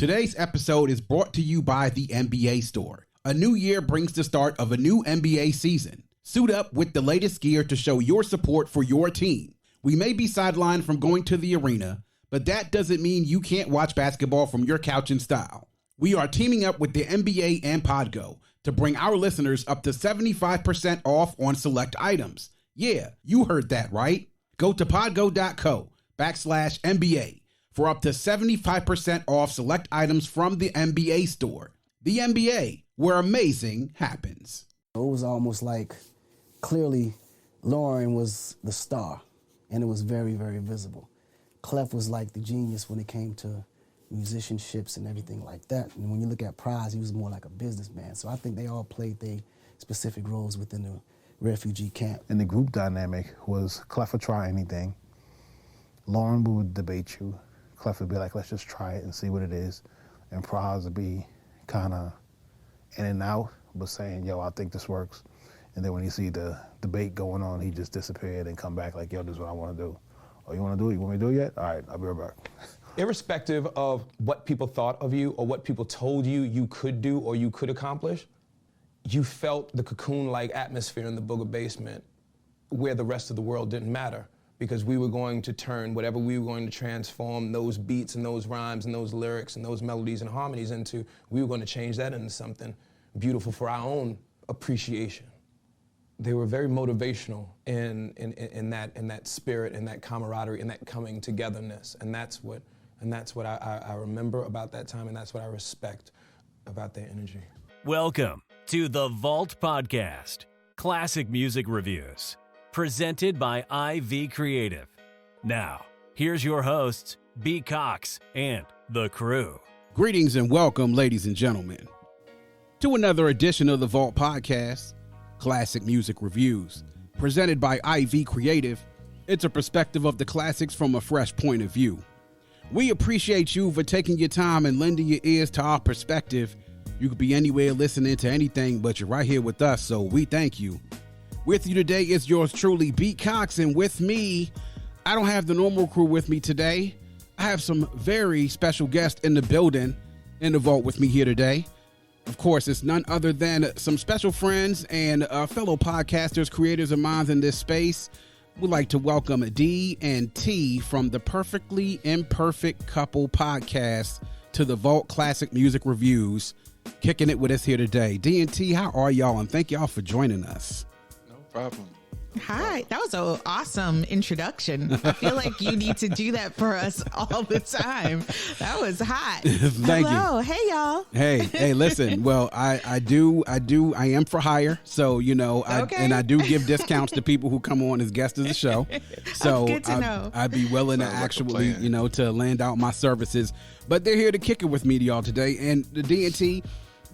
Today's episode is brought to you by the NBA Store. A new year brings the start of a new NBA season. Suit up with the latest gear to show your support for your team. We may be sidelined from going to the arena, but that doesn't mean you can't watch basketball from your couch in style. We are teaming up with the NBA and Podgo to bring our listeners up to 75% off on select items. Yeah, you heard that right. Go to podgo.co/NBA for up to 75% off select items from the NBA Store. The NBA, where amazing happens. It was almost like clearly Lauren was the star, and it was very, very visible. Clef was like the genius when it came to musicianships and everything like that. And when you look at Prize, he was more like a businessman. So I think they all played their specific roles within the refugee camp. And the group dynamic was Clef would try anything. Lauren would debate you. Clef would be like, let's just try it and see what it is. And Prize would be kind of in and out, but saying, yo, I think this works. And then when you see the debate going on, he just disappeared and come back like, yo, this is what I want to do. Oh, you want to do it? You want me to do it yet? All right, I'll be right back. Irrespective of what people thought of you or what people told you you could do or you could accomplish, you felt the cocoon-like atmosphere in the Booger basement where the rest of the world didn't matter, because we were going to turn whatever we were going to transform those beats and those rhymes and those lyrics and those melodies and harmonies into, we were going to change that into something beautiful for our own appreciation. They were very motivational in that spirit, in that camaraderie, in that coming togetherness, and that's what I remember about that time, and that's what I respect about their energy. Welcome to the Vault Podcast, classic music reviews, presented by IV Creative. Now, here's your hosts, B. Cox and the crew. Greetings and welcome, ladies and gentlemen, to another edition of the Vault Podcast, classic music reviews, presented by IV Creative. It's a perspective of the classics from a fresh point of view. We appreciate you for taking your time and lending your ears to our perspective. You could be anywhere listening to anything, but you're right here with us, so we thank you. With you today is yours truly, B. Cox, and with me, I don't have the normal crew with me today. I have some very special guests in the building, in the vault with me here today. Of course, it's none other than some special friends and fellow podcasters, creators of minds in this space. We'd like to welcome D and T from the Perfectly Imperfect Couple podcast to the Vault Classic Music Reviews, kicking it with us here today. D and T, how are y'all? And thank y'all for joining us. No problem. Hi, that was an awesome introduction. I feel like you need to do that for us all the time. That was hot. Thank Hello. you. Hey, y'all. Hey, listen. Well, I am for hire. So, you know, I do give discounts to people who come on as guests of the show. So good to know. I'd be willing to actually, to lend out my services. But they're here to kick it with me, y'all, today. And the D&T,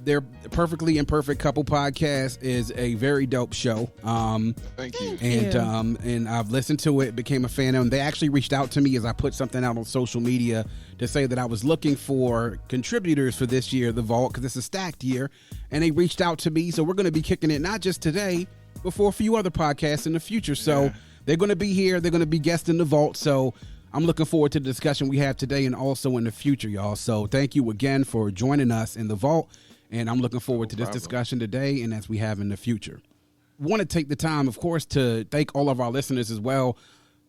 their Perfectly Imperfect Couple podcast is a very dope show. Thank you. And I've listened to it, became a fan of them. They actually reached out to me as I put something out on social media to say that I was looking for contributors for this year, the Vault, because it's a stacked year. And they reached out to me. So we're going to be kicking it not just today, but for a few other podcasts in the future. So they're going to be here. They're going to be guests in the Vault. So I'm looking forward to the discussion we have today and also in the future, y'all. So thank you again for joining us in the Vault. And I'm looking forward to this discussion today and as we have in the future. Want to take the time, of course, to thank all of our listeners as well.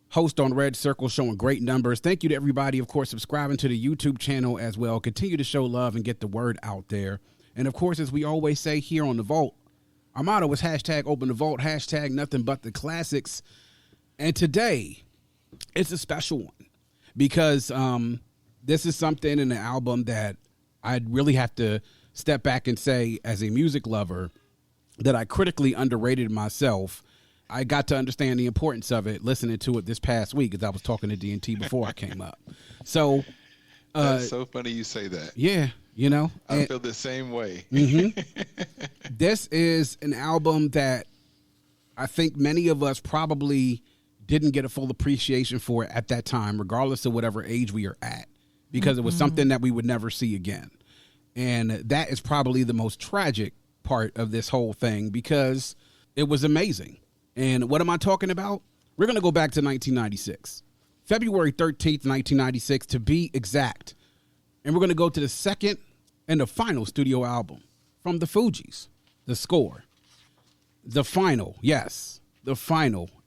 Host on Red Circle showing great numbers. Thank you to everybody, of course, subscribing to the YouTube channel as well. Continue to show love and get the word out there. And, of course, as we always say here on The Vault, our motto is hashtag open the vault, hashtag nothing but the classics. And today, it's a special one because this is something in the album that I'd really have to step back and say, as a music lover, that I critically underrated myself. I got to understand the importance of it listening to it this past week as I was talking to D&T before I came up. So that's so funny you say that. Yeah, you know. I feel the same way. Mm-hmm. This is an album that I think many of us probably didn't get a full appreciation for at that time, regardless of whatever age we are at, because it was something that we would never see again. And that is probably the most tragic part of this whole thing because it was amazing. And what am I talking about? We're going to go back to 1996, February 13th, 1996, to be exact. And we're going to go to the second and the final studio album from the Fugees, The Score. The final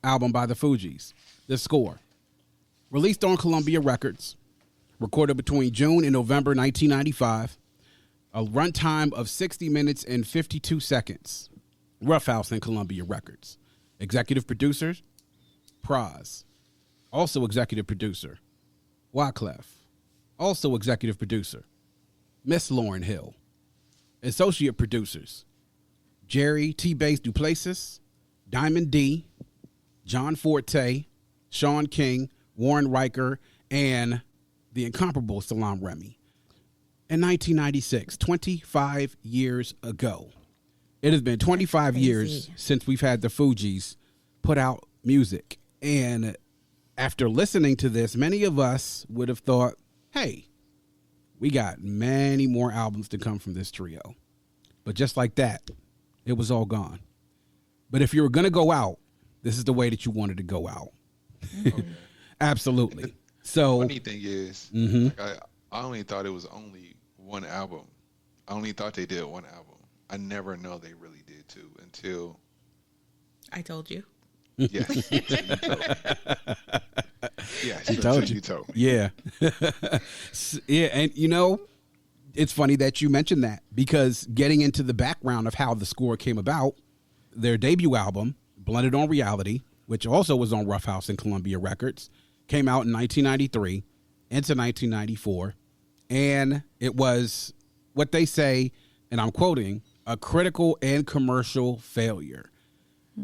album by the Fugees, The Score. Released on Columbia Records, recorded between June and November 1995. A runtime of 60 minutes and 52 seconds. Rough House and Columbia Records. Executive producers, Pras. Also executive producer, Wyclef. Also executive producer, Miss Lauryn Hill. Associate producers, Jerry T. Bass Duplessis, Diamond D, John Forte, Sean King, Warren Riker, and the incomparable Salaam Remi. In 1996, 25 years ago. It has been 25 years since we've had the Fugees put out music. And after listening to this, many of us would have thought, hey, we got many more albums to come from this trio. But just like that, it was all gone. But if you were going to go out, this is the way that you wanted to go out. Okay. Absolutely. So funny thing is, like I only thought it was only one album. I only thought they did one album. I never know they really did two until I told you. Yes. Yes, I told you. You told me. Yeah. Yeah, and you know, it's funny that you mentioned that because getting into the background of how the score came about, their debut album, Blended on Reality, which also was on Rough House and Columbia Records, came out in 1993 into 1994, and it was what they say, and I'm quoting, a critical and commercial failure.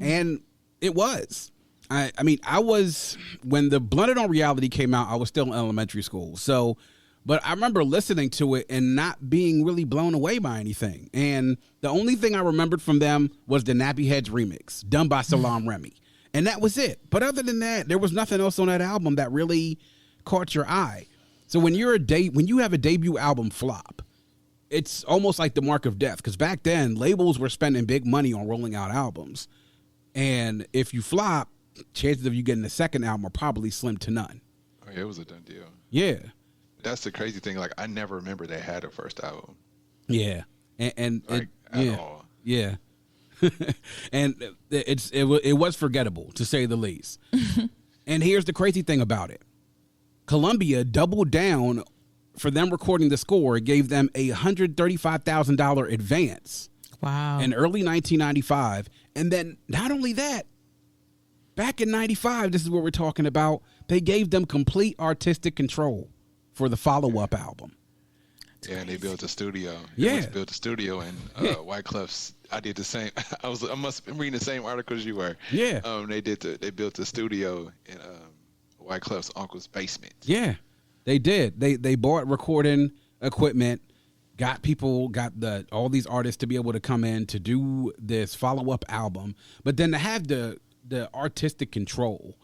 And it was. I mean, I was, when the Blended on Reality came out, I was still in elementary school. So, but I remember listening to it and not being really blown away by anything. And the only thing I remembered from them was the Nappy Heads remix done by Salaam Remi. And that was it. But other than that, there was nothing else on that album that really caught your eye. So when you have a debut album flop, it's almost like the mark of death. Because back then, labels were spending big money on rolling out albums. And if you flop, chances of you getting the second album are probably slim to none. Oh, yeah, it was a done deal. Yeah. That's the crazy thing. Like, I never remember they had a first album. Yeah. And like, yeah. at all. Yeah. And it was forgettable, to say the least. And here's the crazy thing about it. Columbia doubled down for them recording the score. It gave them a $135,000 advance. Wow. In early 1995. And then not only that, back in 95, this is what we're talking about, they gave them complete artistic control for the follow-up album. Yeah, and they built a studio. Yeah. They built a studio, and Wyclef's, I did the same. I must have been reading the same article as you were. Yeah. They built a studio in Wyclef's uncle's basement. Yeah, they did. They bought recording equipment, got all these artists to be able to come in to do this follow-up album, but then to have the artistic control,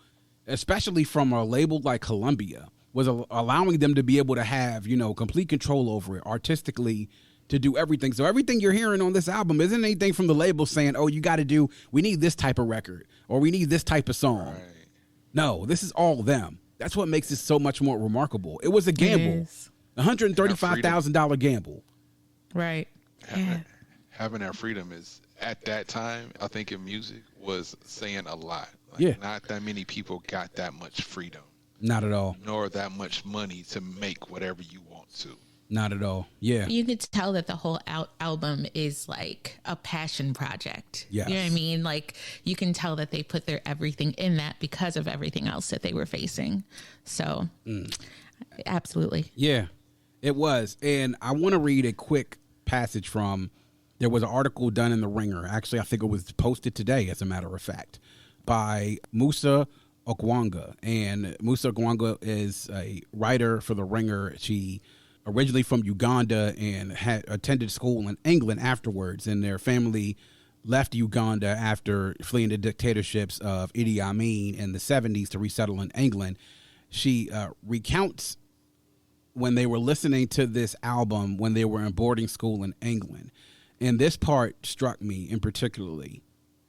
especially from a label like Columbia, was allowing them to be able to have, complete control over it artistically to do everything. So everything you're hearing on this album isn't anything from the label saying, oh, we need this type of record or we need this type of song. Right. No, this is all them. That's what makes it so much more remarkable. It was a gamble, $135,000 gamble. Right. Having that freedom is, at that time, I think in music, was saying a lot. Not that many people got that much freedom. Not at all. Nor that much money to make whatever you want to. Not at all. Yeah. You could tell that the whole album is like a passion project. Yes. You know what I mean? Like, you can tell that they put their everything in that because of everything else that they were facing. So, absolutely. Yeah, it was. And I want to read a quick passage from, there was an article done in The Ringer. Actually, I think it was posted today, as a matter of fact, by Musa Okwonga. And Musa Okwonga is a writer for The Ringer. She originally from Uganda and had attended school in England afterwards. And their family left Uganda after fleeing the dictatorships of Idi Amin in the 70s to resettle in England. She recounts when they were listening to this album when they were in boarding school in England. And this part struck me in particularly.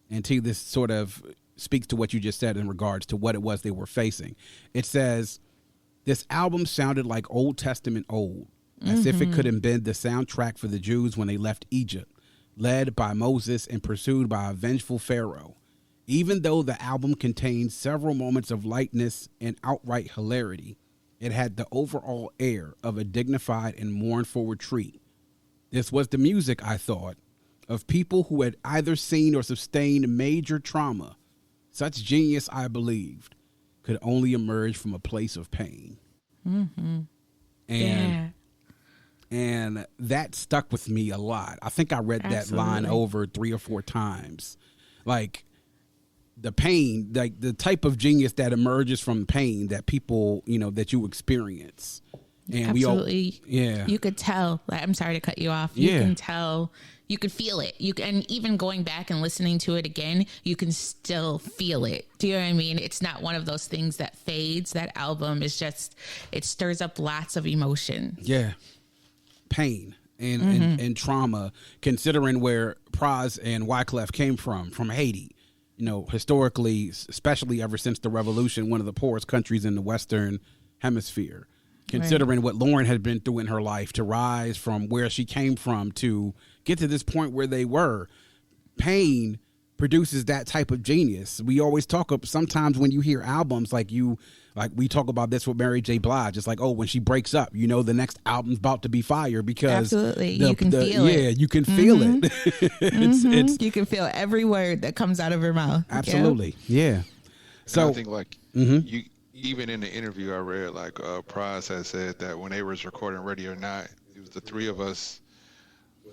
And T, this sort of speaks to what you just said in regards to what it was they were facing. It says, this album sounded like Old Testament old, as if it could embed the soundtrack for the Jews when they left Egypt, led by Moses and pursued by a vengeful Pharaoh. Even though the album contained several moments of lightness and outright hilarity, it had the overall air of a dignified and mournful retreat. This was the music, I thought, of people who had either seen or sustained major trauma. Such genius, I believed, could only emerge from a place of pain. And that stuck with me a lot. I think I read that line over 3 or 4 times. Like, the pain, like the type of genius that emerges from pain that people, that you experience. And Absolutely. Yeah. You could tell. I'm sorry to cut you off. You can tell. You could feel it. And even going back and listening to it again, you can still feel it. Do you know what I mean? It's not one of those things that fades. That album is just, it stirs up lots of emotion. Yeah. Pain and trauma, considering where Pras and Wyclef came from Haiti. Historically, especially ever since the revolution, one of the poorest countries in the Western Hemisphere. Considering what Lauren had been through in her life to rise from where she came from to get to this point where they were, pain produces that type of genius. We always talk of sometimes when you hear albums like we talk about this with Mary J. Blige. It's like, oh, when she breaks up, the next album's about to be fire because absolutely you can feel it. Yeah, you can feel it. it's you can feel every word that comes out of her mouth. Absolutely, yeah. So I think you. Even in the interview I read, Pras had said that when they was recording Ready or Not, it was the 3 of us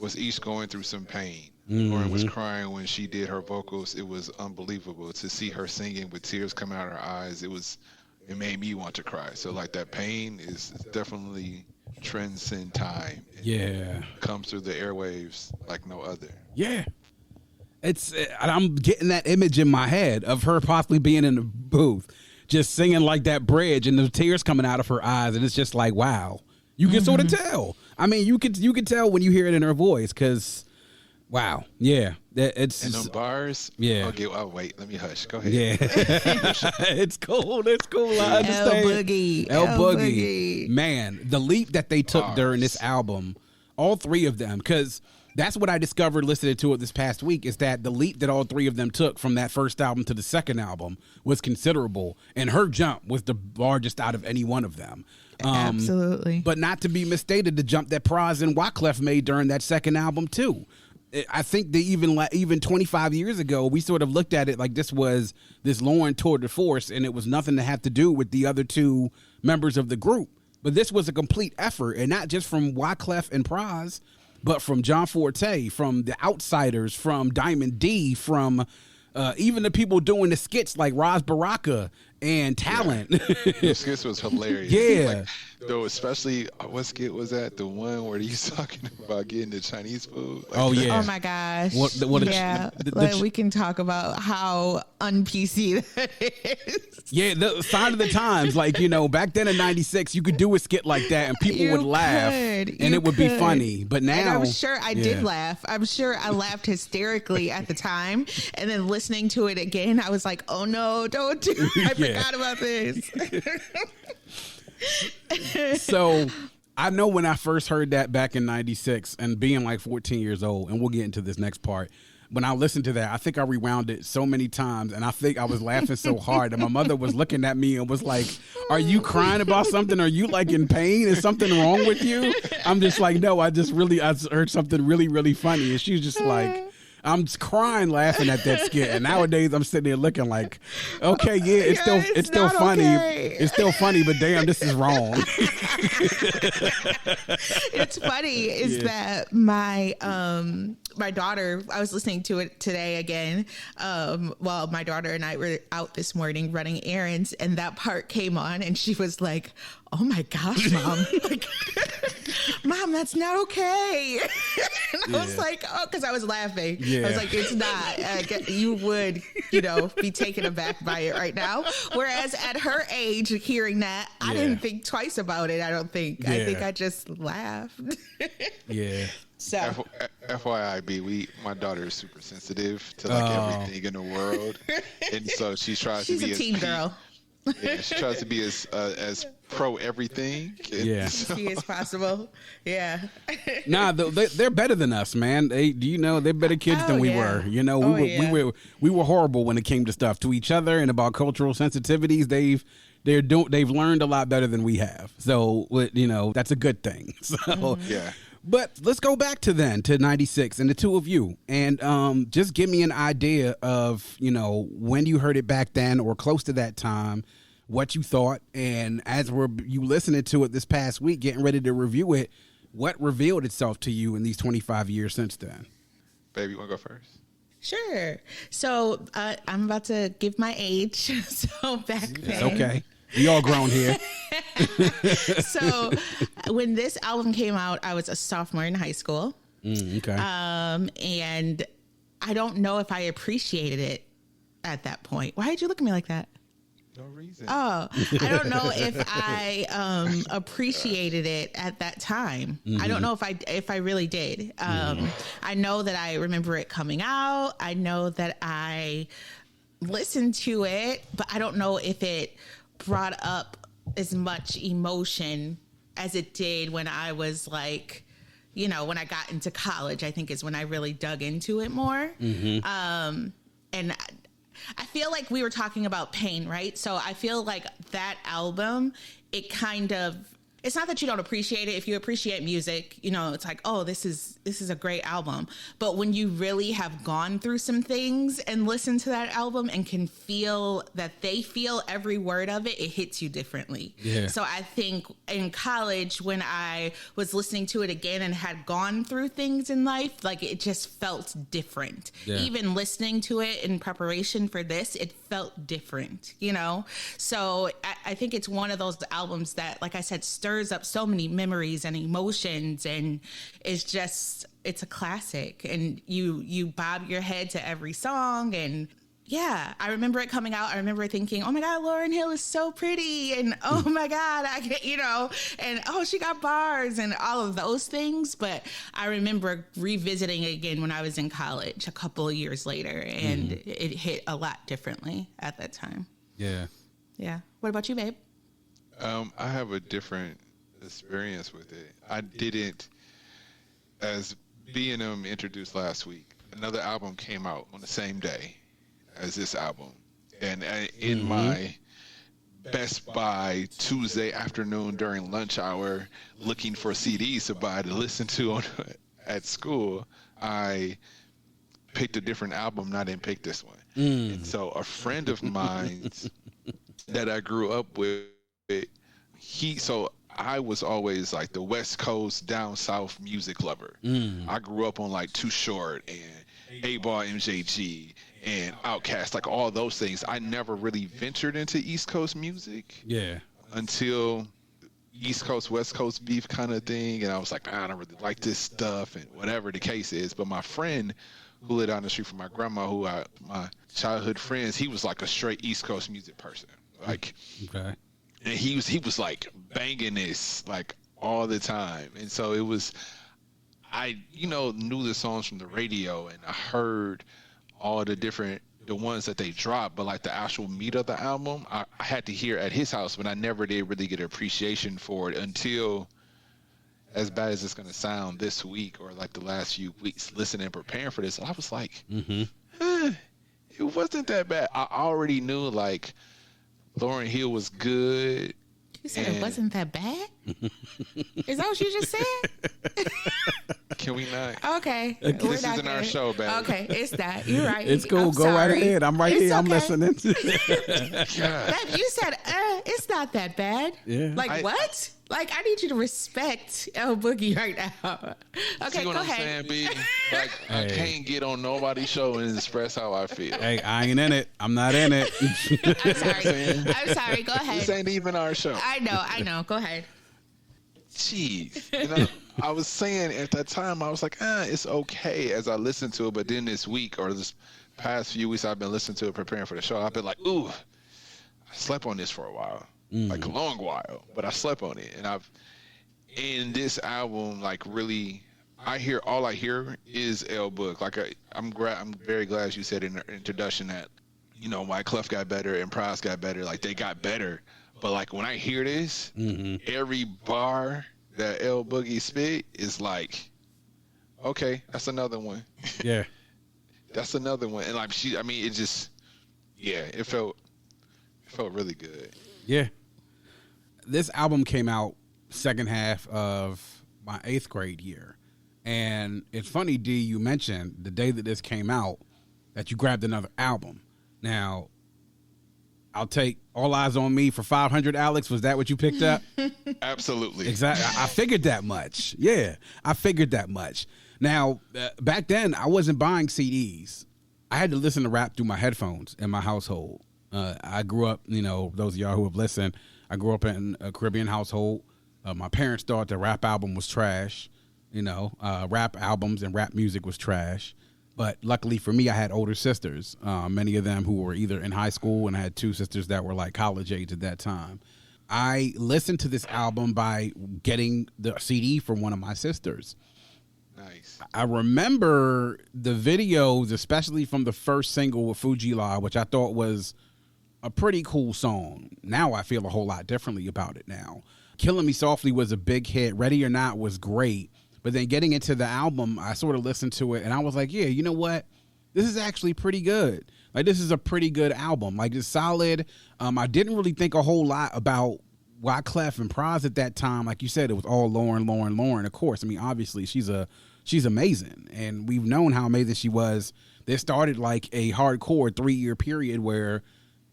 was each going through some pain. Lauren was crying when she did her vocals. It was unbelievable to see her singing with tears coming out of her eyes. It made me want to cry. So that pain is definitely transcend time. Yeah. Comes through the airwaves like no other. Yeah. I'm getting that image in my head of her possibly being in the booth, just singing like that bridge and the tears coming out of her eyes. And it's just like, wow, you can sort of tell. I mean, you can tell when you hear it in her voice because, wow. Yeah. It's and them bars. Yeah. Okay. Oh, wait, let me hush. Go ahead. Yeah. It's cool. It's cool. I understand. El Boogie. Boogie. Man, the leap that they took during this album, all 3 of them, because that's what I discovered listening to it this past week, is that the leap that all 3 of them took from that first album to the second album was considerable. And her jump was the largest out of any one of them. Absolutely. But not to be misstated, the jump that Pras and Wyclef made during that second album, too. I think that even 25 years ago, we sort of looked at it like this was this Lauren tour de force, and it was nothing to have to do with the other 2 members of the group. But this was a complete effort, and not just from Wyclef and Pras, but from John Forte, from The Outsiders, from Diamond D, from even the people doing the skits like Roz Baraka and Talent. Yeah. The skits was hilarious. Yeah. Though especially, what skit was that? The one where he's talking about getting the Chinese food? Oh, yeah. Oh, my gosh. Yeah. We can talk about how un-PC that is. Yeah, the sign of the times. Back then in 96, you could do a skit like that and people would laugh and it would be funny. But now... And I'm sure I did laugh. I'm sure I laughed hysterically at the time. And then listening to it again, I was like, oh, no, don't do it. I forgot about this. So I know when I first heard that back in 96 and being 14 years old, and we'll get into this next part. When I listened to that, I think I rewound it so many times, and I think I was laughing so hard, and my mother was looking at me and was like, are you crying about something? Are you in pain? Is something wrong with you? I'm just like, no, I heard something really, really funny. And she was just like, I'm crying laughing at that skit, and nowadays I'm sitting there looking like, okay, yeah, it's still funny. Okay. It's still funny, but damn, this is wrong. It's funny that my daughter, I was listening to it today again, while my daughter and I were out this morning running errands, and that part came on, and she was like, oh my gosh, Mom. Mom, that's not okay. And I was like, oh, because I was laughing. Yeah. I was like, it's not. You would, be taken aback by it right now. Whereas at her age, hearing that, I didn't think twice about it, I don't think. I think I just laughed. Yeah. So FYI, my daughter is super sensitive to everything in the world. And so she tries to be a teen girl. Yeah, she tries to be as pro everything. Yeah. See as possible. Yeah. Nah, they're better than us, man. They're better kids than we were. You know, we were horrible when it came to stuff to each other and about cultural sensitivities. They've learned a lot better than we have. So, you know, that's a good thing. So, Yeah. But let's go back to 96 and the two of you, and just give me an idea of, you know, when you heard it back then or close to that time, what you thought, and as you listening to it this past week, getting ready to review it, what revealed itself to you in these 25 years since then? Baby, you want to go first? Sure. So I'm about to give my age. So back then. It's okay. We all grown here. So when this album came out, I was a sophomore in high school. Okay. And I don't know if I appreciated it at that point. Why did you look at me like that? No reason. Oh, I don't know if I appreciated it at that time. I don't know if I really did. I know that I remember it coming out. I know that I listened to it, but I don't know if it brought up as much emotion as it did when I was like, you know, when I got into college, I think is when I really dug into it more. And I feel like we were talking about pain, right? So I feel like that album, it kind of, it's not that you don't appreciate it. If you appreciate music, you know, it's like, oh, this is a great album. But when you really have gone through some things and listened to that album and can feel that they feel every word of it, it hits you differently. Yeah. So I think in college, when I was listening to it again and had gone through things in life, like it just felt different. Yeah. Even listening to it in preparation for this, it felt different, you know? So I think it's one of those albums that, like I said, stirs up so many memories and emotions, and it's a classic, and you bob your head to every song. And yeah, I remember it coming out. I remember thinking, oh my God, Lauryn Hill is so pretty, and oh my God, I get, you know, and oh, she got bars and all of those things. But I remember revisiting it again when I was in college a couple of years later, and it hit a lot differently at that time. Yeah. Yeah. What about you, babe? I have a different experience with it. I didn't, as B&M introduced last week, another album came out on the same day as this album. And in my Best Buy Tuesday afternoon during lunch hour, looking for CDs to buy to listen to at school, I picked a different album and I didn't pick this one. And so a friend of mine that I grew up with, I was always like the West Coast, down south music lover. I grew up on like Too Short and 8-Ball MJG and Outkast, like all those things. I never really ventured into East Coast music. Yeah. Until East Coast, West Coast beef kind of thing. And I was like, I don't really like this stuff, and whatever the case is. But my friend who lived down the street from my grandma, my childhood friends, he was like a straight East Coast music person. Like, Okay. and he was like banging this like all the time. And so it was, I knew the songs from the radio, and I heard all the ones that they dropped, but like the actual meat of the album, I had to hear at his house, but I never did really get an appreciation for it until, as bad as it's going to sound, this week or like the last few weeks listening and preparing for this, I was like, it wasn't that bad. I already knew like Lauryn Hill was good. You said it wasn't that bad? Is that what you just said? Can we not? Okay. This isn't our show, baby. Okay, it's not. You're right. It's cool. I'm Go right sorry. ahead. I'm right It's here. I'm okay. listening. Babe, you said, it's not that bad. Yeah. Like, what? Like, I need you to respect El Boogie right now. Okay, See what go I'm ahead. saying, B? Like, I can't get on nobody's show and express how I feel. Hey, I ain't in it. I'm not in it. I'm sorry. I'm sorry. Go This ahead. ain't even our show. I know. Go ahead. Jeez. I was saying at that time, I was like, it's okay as I listened to it. But then this week or this past few weeks, I've been listening to it, preparing for the show. I've been like, ooh, I slept on this for a while, like a long while, but I slept on it. And in this album, like really, all I hear is L Book. Like I'm very glad you said in the introduction that, Wyclef got better and Pras got better. Like they got better. But like when I hear this, every bar that L Boogie spit is like, okay, that's another one. Yeah. That's another one. And like it just, it felt really good. Yeah. This album came out second half of my 8th grade year. And it's funny, D, you mentioned the day that this came out that you grabbed another album. Now, I'll take All Eyes on Me for 500, Alex. Was that what you picked up? Absolutely. Exactly. I figured that much. Yeah, I figured that much. Now, back then, I wasn't buying CDs. I had to listen to rap through my headphones in my household. I grew up, those of y'all who have listened, I grew up in a Caribbean household. My parents thought the rap album was trash. Rap albums and rap music was trash. But luckily for me, I had older sisters, many of them who were either in high school, and I had 2 sisters that were like college age at that time. I listened to this album by getting the CD from one of my sisters. Nice. I remember the videos, especially from the first single with Fugees, which I thought was a pretty cool song. Now I feel a whole lot differently about it now. Killing Me Softly was a big hit. Ready or Not was great. But then getting into the album, I sort of listened to it, and I was like, yeah, you know what? This is actually pretty good. Like, this is a pretty good album. Like, it's solid. I didn't really think a whole lot about Wyclef and Pras at that time. Like you said, it was all Lauren. Of course, I mean, obviously, she's amazing, and we've known how amazing she was. This started like a hardcore 3-year period where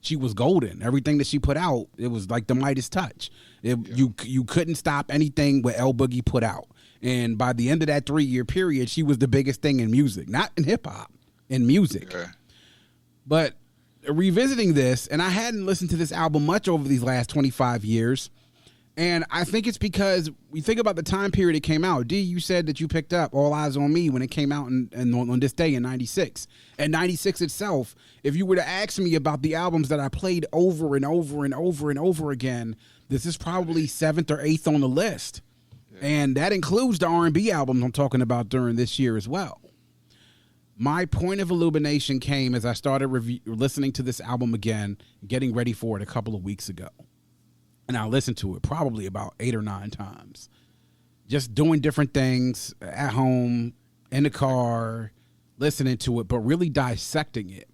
she was golden. Everything that she put out, it was like the Midas touch. You couldn't stop anything what L Boogie put out. And by the end of that 3-year period, she was the biggest thing in music, not in hip hop, in music. Yeah. But revisiting this, and I hadn't listened to this album much over these last 25 years. And I think it's because we think about the time period it came out. D, you said that you picked up All Eyes on Me when it came out on this day in 96. And 96 itself, if you were to ask me about the albums that I played over and over and over and over again, this is probably 7th or 8th on the list. And that includes the R&B albums I'm talking about during this year as well. My point of illumination came as I started listening to this album again, getting ready for it a couple of weeks ago. And I listened to it probably about 8 or 9 times. Just doing different things at home, in the car, listening to it, but really dissecting it.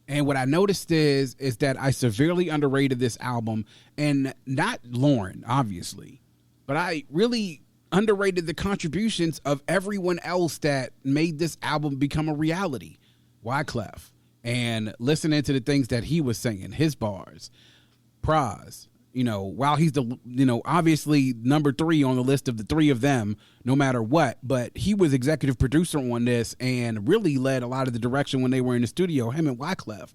And what I noticed is that I severely underrated this album, and not Lauren, obviously. But I really underrated the contributions of everyone else that made this album become a reality. Wyclef. And listening to the things that he was saying, his bars. Pras. While he's obviously number 3 on the list of the 3 of them, no matter what. But he was executive producer on this and really led a lot of the direction when they were in the studio, him and Wyclef.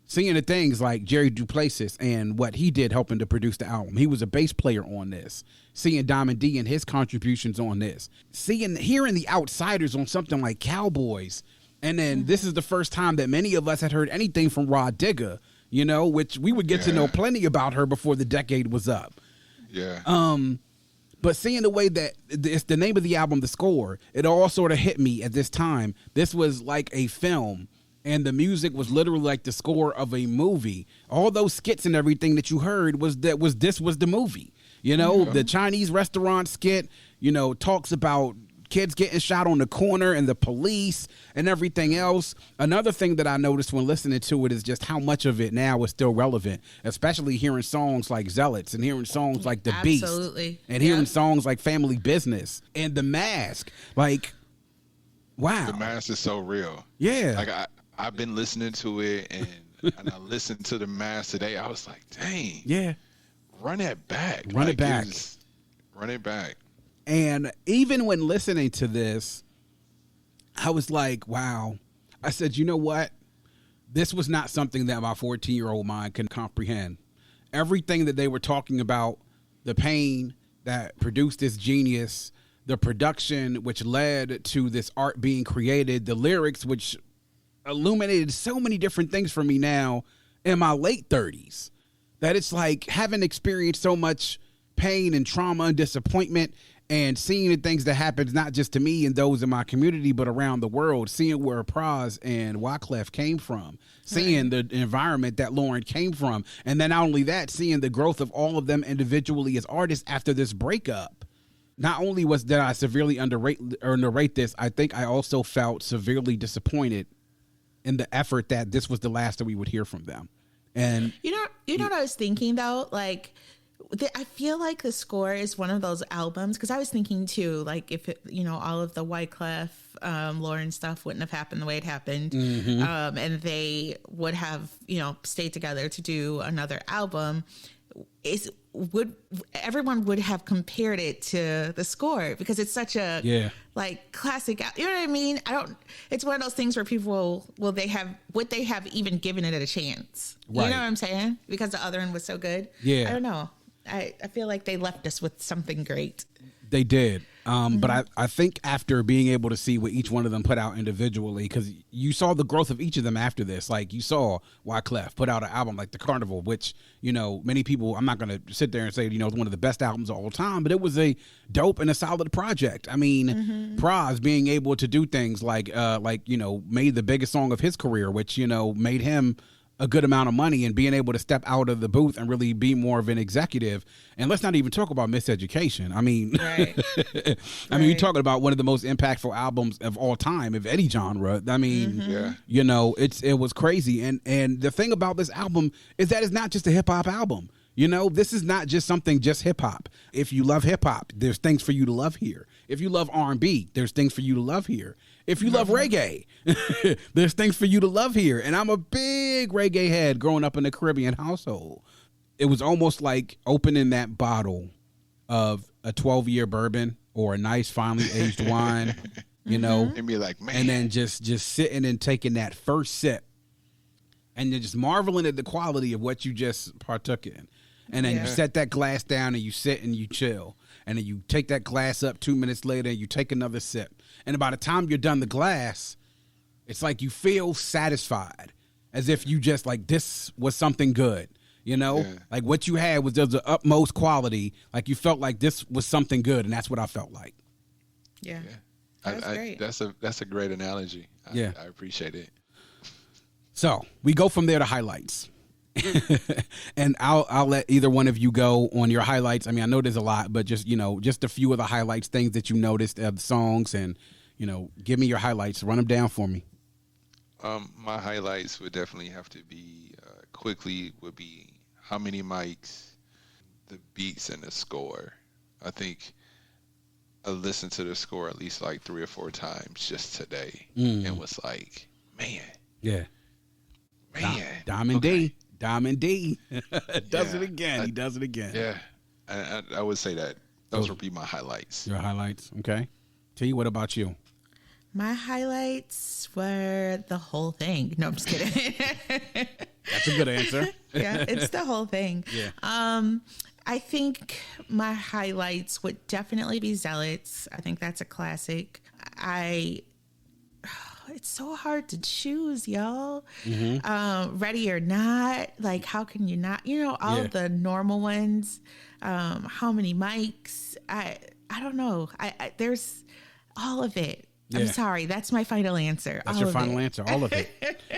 Seeing the things like Jerry Duplessis and what he did helping to produce the album. He was a bass player on this. Seeing Diamond D and his contributions on this. Hearing the Outsiders on something like Cowboys. And then this is the first time that many of us had heard anything from Rod Digger, which we would get to know plenty about her before the decade was up. Yeah. But seeing the way that it's the name of the album, The Score, it all sort of hit me at this time. This was like a film. And the music was literally like the score of a movie. All those skits and everything that you heard was the movie. The Chinese restaurant skit, talks about kids getting shot on the corner and the police and everything else. Another thing that I noticed when listening to it is just how much of it now is still relevant, especially hearing songs like Zealots and hearing songs like The Beast. Absolutely. And hearing songs like Family Business and The Mask. Like, wow. The Mask is so real. Yeah. Like I've been listening to it, and I listened to The Mask today. I was like, dang. Yeah. Run that back. Run it back. Run it back. And even when listening to this, I was like, wow. I said, you know what? This was not something that my 14-year-old mind can comprehend. Everything that they were talking about, the pain that produced this genius, the production which led to this art being created, the lyrics which illuminated so many different things for me now in my late 30s, that it's like having experienced so much pain and trauma and disappointment and seeing the things that happens not just to me and those in my community, but around the world, seeing where Praz and Wyclef came from, seeing the environment that Lauren came from. And then not only that, seeing the growth of all of them individually as artists after this breakup. Not only did I severely narrate this, I think I also felt severely disappointed in the effort that this was the last that we would hear from them. And you know what I was thinking though? Like, I feel like the score is one of those albums, because I was thinking too, like if it, all of the Wyclef, Lauren stuff wouldn't have happened the way it happened, and they would have stayed together to do another album, everyone would have compared it to the score, because it's such a like classic, you know what I mean? It's one of those things where people would they have even given it a chance, right. You know what I'm saying? Because the other one was so good. I don't know, I feel like they left us with something great. They did. But I think after being able to see what each one of them put out individually, because you saw the growth of each of them after this. Like you saw Wyclef put out an album like The Carnival, which, many people, I'm not going to sit there and say, it's one of the best albums of all time, but it was a dope and a solid project. I mean, Praz being able to do things like made the biggest song of his career, which, made him a good amount of money, and being able to step out of the booth and really be more of an executive. And let's not even talk about Miseducation. I mean, right. You're talking about one of the most impactful albums of all time, of any genre. I mean, it was crazy. And the thing about this album is that it's not just a hip hop album. This is not just something just hip hop. If you love hip hop, there's things for you to love here. If you love R&B, there's things for you to love here. If you love reggae, there's things for you to love here. And I'm a big reggae head growing up in a Caribbean household. It was almost like opening that bottle of a 12-year bourbon or a nice finely aged wine, and be like, man, and then just sitting and taking that first sip, and you're just marveling at the quality of what you just partook in. And then you set that glass down and you sit and you chill. And then you take that glass up 2 minutes later and you take another sip. And by the time you're done the glass, it's like you feel satisfied, as if you just like, this was something good, like what you had was the utmost quality. Like you felt like this was something good. And that's what I felt like. Yeah. That's great. That's a great analogy. I appreciate it. So we go from there to highlights. And I'll let either one of you go on your highlights. I mean, I know there's a lot, but just a few of the highlights, things that you noticed of the songs, and give me your highlights. Run them down for me. My highlights would definitely have to be would be how many mics, the beats, and the score. I think I listened to the score at least like 3 or 4 times just today, and was like, man. Diamond D does it again. He does it again. Yeah, I would say that those would be my highlights. Your highlights, okay. T, what about you? My highlights were the whole thing. No, I'm just kidding. That's a good answer. Yeah, it's the whole thing. Yeah. I think my highlights would definitely be Zealots. I think that's a classic. It's so hard to choose, y'all. Ready or Not, like how can you not? All of the normal ones. How many mics? I don't know. I there's all of it. Yeah. I'm sorry. That's my final answer. That's your final answer. All of it.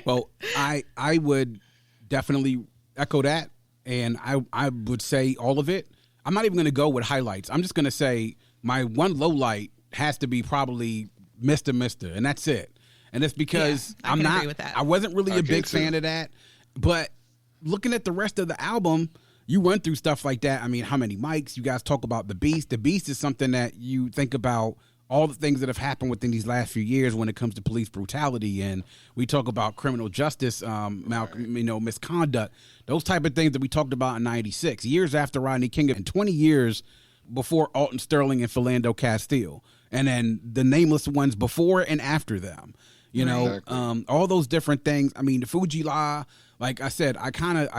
Well, I would definitely echo that, and I would say all of it. I'm not even going to go with highlights. I'm just going to say my one low light has to be probably Mr., and that's it. And it's because I agree with that. I wasn't really a big fan of that, but looking at the rest of the album, you run through stuff like that. I mean, how many mics? You guys talk about the Beast. The Beast is something that you think about all the things that have happened within these last few years when it comes to police brutality, and we talk about criminal justice, misconduct, those type of things that we talked about in '96, years after Rodney King, and 20 years before Alton Sterling and Philando Castile, and then the nameless ones before and after them. All those different things. I mean, the Fugees La, like I said, I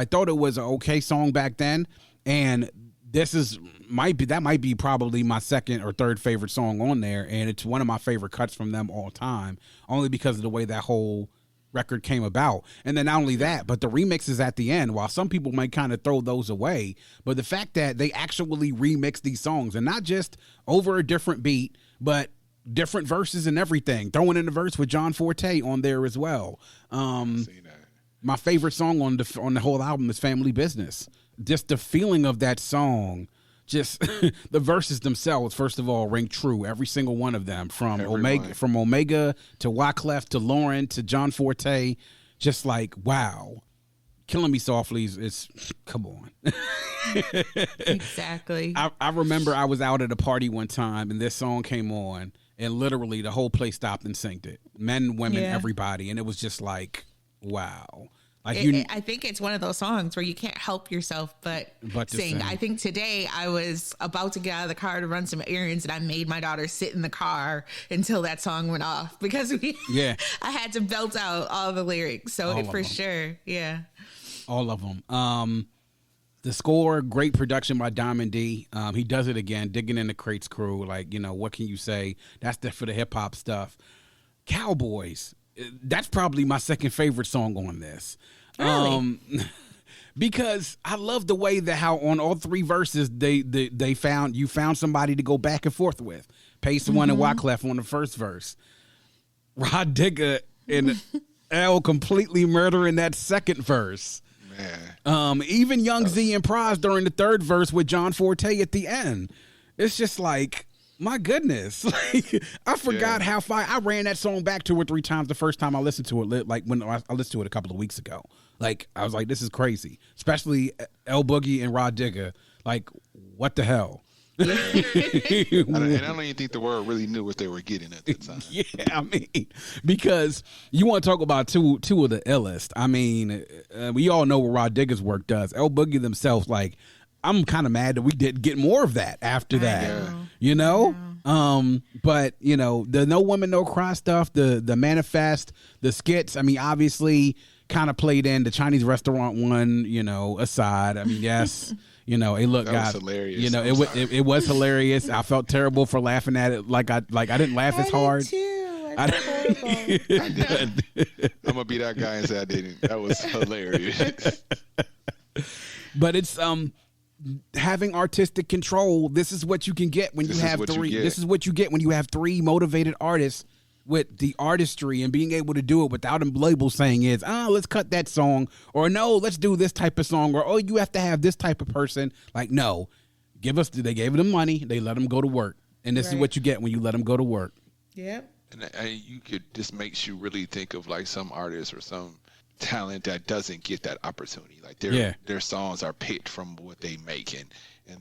thought it was an okay song back then, and this might be probably my second or third favorite song on there, and it's one of my favorite cuts from them all time, only because of the way that whole record came about. And then not only that, but the remixes at the end, while some people might kind of throw those away, but the fact that they actually remix these songs and not just over a different beat, but different verses and everything, throwing in the verse with John Forte on there as well. My favorite song on the whole album is Family Business. Just the feeling of that song, just the verses themselves, first of all, ring true. Every single one of them, from Omega to Wyclef to Lauren to John Forte, just like, wow. Killing Me Softly is come on. Exactly. I remember I was out at a party one time and this song came on and literally the whole place stopped and synced it. Men, women, everybody. And it was just like, wow. Like I think it's one of those songs where you can't help yourself but sing. I think today I was about to get out of the car to run some errands and I made my daughter sit in the car until that song went off because I had to belt out all the lyrics. So for sure, yeah. All of them. The score, great production by Diamond D. He does it again, digging in the Crates crew. Like, what can you say? That's for the hip hop stuff. Cowboys. That's probably my second favorite song on this. Really? Because I love the way that how on all three verses they found somebody to go back and forth with. Pace One and Wyclef on the first verse. Rod Digger and L completely murdering that second verse. Man. Even Young Z and Praz during the third verse with John Forte at the end. It's just like, my goodness. Like, I forgot how far I ran that song back 2 or 3 times the first time I listened to it, like when I listened to it a couple of weeks ago. Like, I was like, this is crazy. Especially L Boogie and Rod Digger. Like, what the hell? And I don't even think the world really knew what they were getting at the time. Yeah, I mean, because you want to talk about two of the illest. I mean, we all know what Rod Digger's work does. L Boogie themselves, like, I'm kind of mad that we didn't get more of that after that. But the No Woman No Cry stuff, the Manifest, the skits, I mean, obviously kind of played in the Chinese restaurant one, aside. I mean, yes, hey, look, that was hilarious. It was hilarious. I felt terrible for laughing at it. Like I didn't laugh as hard. I'm gonna be that guy and say I didn't. That was hilarious. But it's having artistic control. This is what you can get when you have three. This is what you get when you have 3 motivated artists with the artistry and being able to do it without a label saying let's cut that song, or no, let's do this type of song, or you have to have this type of person. Like, no, they gave them money, they let them go to work, and this is what you get when you let them go to work. Yep. And you could just makes you really think of like some artists or some talent that doesn't get that opportunity. Like their songs are picked from what they make, and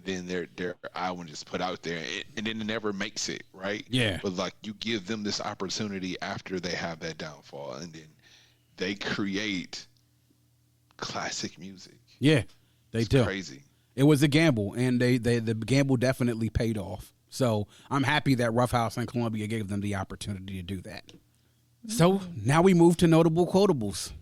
then their album is put out there, and then it never makes it, right? Yeah. But like you give them this opportunity after they have that downfall, and then they create classic music. Yeah, it's do. Crazy. It was a gamble, and the gamble definitely paid off. So I'm happy that Rough House and Columbia gave them the opportunity to do that. So now we move to notable quotables.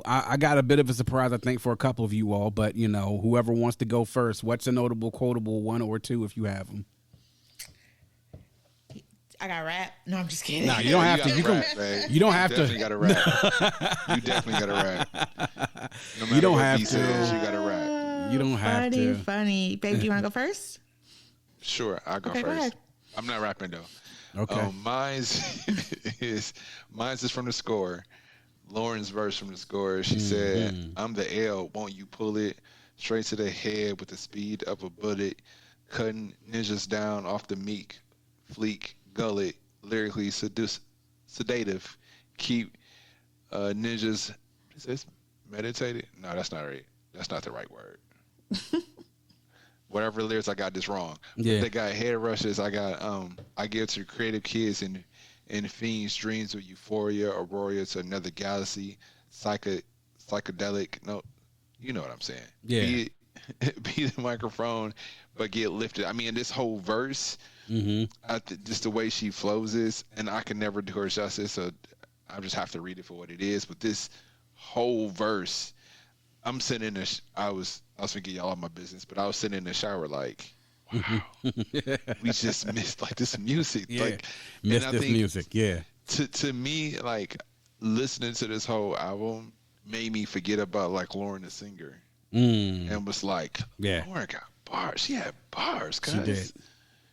I got a bit of a surprise, I think, for a couple of you all, but, whoever wants to go first, what's a notable quotable, 1 or 2, if you have them? I got rap. No, I'm just kidding. No, you don't have to. You don't have to. You definitely got to rap. You definitely got to rap. No matter you don't what have he to. Says, you got to rap. You don't have to. Funny. Babe, do you want to go first? Sure, I'll go first. Go ahead. I'm not rapping, though. Okay. Mine's is from the score. Lauren's verse from the score, she said, I'm the L, won't you pull it straight to the head with the speed of a bullet, cutting ninjas down off the meek, fleek, gullet, lyrically sedative, keep ninjas, is this meditated? No, that's not right. That's not the right word. Whatever lyrics, I got this wrong. Yeah. They got head rushes, I give to creative kids and fiends dreams of euphoria, aurora to another galaxy, psychedelic. No, you know what I'm saying. Yeah. Be the microphone, but get lifted. I mean, this whole verse, just the way she flows this, and I can never do her justice, so I just have to read it for what it is. But this whole verse, I'm sitting in the. I was gonna get y'all all my business, but I was sitting in the shower like, wow, we just missed like this music. Yeah. Like, missed this music. Yeah. To me, like, listening to this whole album made me forget about like Lauren the singer, and was like, Lauren got bars. She had bars, cuz. She did.